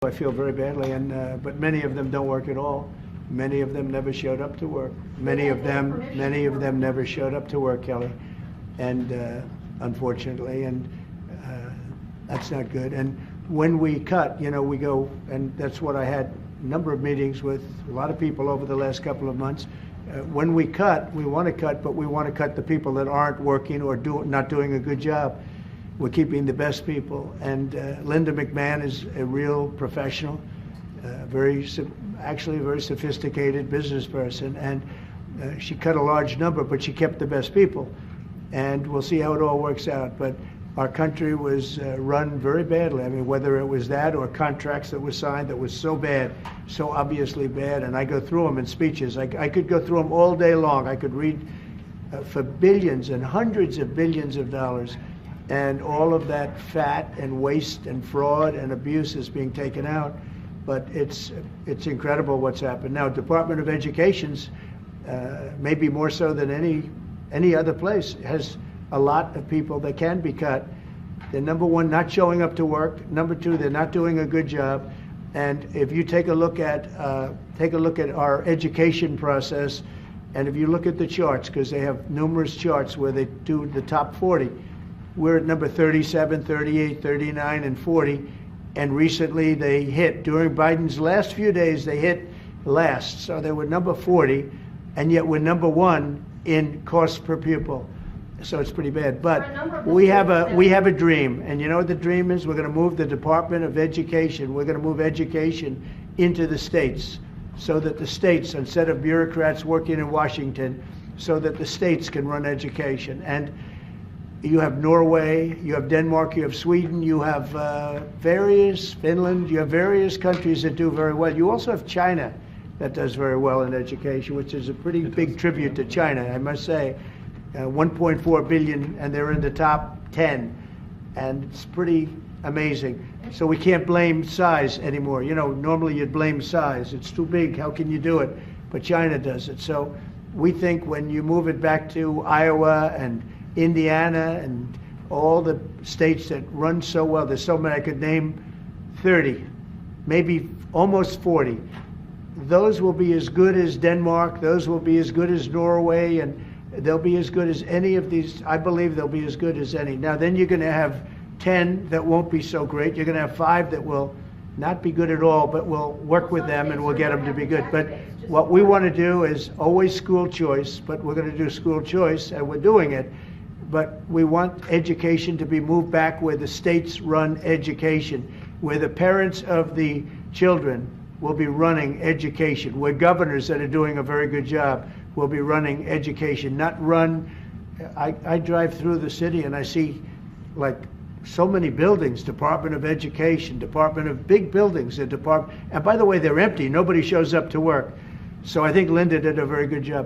I feel very badly, but many of them don't work at all. Many of them never showed up to work. Many of them never showed up to work, Kelly, and unfortunately, and that's not good. And when we cut, we go, and that's what I had a number of meetings with a lot of people over the last couple of months. When we cut, we want to cut, but we want to cut the people that aren't working or not doing a good job. We're keeping the best people, and Linda McMahon is a real professional, actually a very sophisticated business person, and she cut a large number, but she kept the best people, and we'll see how it all works out. But our country was run very badly. I mean, whether it was that or contracts that were signed that was so bad, so obviously bad, and I go through them in speeches. I could go through them all day long. I could read for billions and hundreds of billions of dollars. And all of that fat and waste and fraud and abuse is being taken out. But it's incredible what's happened. Now, Department of Education's, maybe more so than any other place, has a lot of people that can be cut. They're, number one, not showing up to work. Number two, they're not doing a good job. And if you take a look at our education process, and if you look at the charts, because they have numerous charts where they do the top 40, we're at number 37, 38, 39, and 40. And recently they hit, during Biden's last few days, they hit last. So they were number 40, and yet we're number one in cost per pupil. So it's pretty bad. But we have a dream. And you know what the dream is? We're going to move the Department of Education. We're going to move education into the states, so that the states, instead of bureaucrats working in Washington, so that the states can run education. And you have Norway, you have Denmark, you have Sweden, you have Finland, you have various countries that do very well. You also have China that does very well in education, which is a pretty big tribute to China, I must say. 1.4 billion, and they're in the top 10, and it's pretty amazing. So we can't blame size anymore. Normally you'd blame size. It's too big, how can you do it? But China does it. So we think when you move it back to Iowa and Indiana and all the states that run so well, there's so many, I could name 30, maybe almost 40. Those will be as good as Denmark, those will be as good as Norway, and they'll be as good as any of these. I believe they'll be as good as any. Now then you're going to have 10 that won't be so great. You're going to have 5 that will not be good at all, but we'll work with them and we'll get them to be good. But what we want to do is always school choice, but we're going to do school choice, and we're doing it. But we want education to be moved back where the states run education, where the parents of the children will be running education, where governors that are doing a very good job will be running education, not run. I drive through the city and I see like so many buildings, Department of Education, Department of big buildings, and by the way, they're empty. Nobody shows up to work. So I think Linda did a very good job.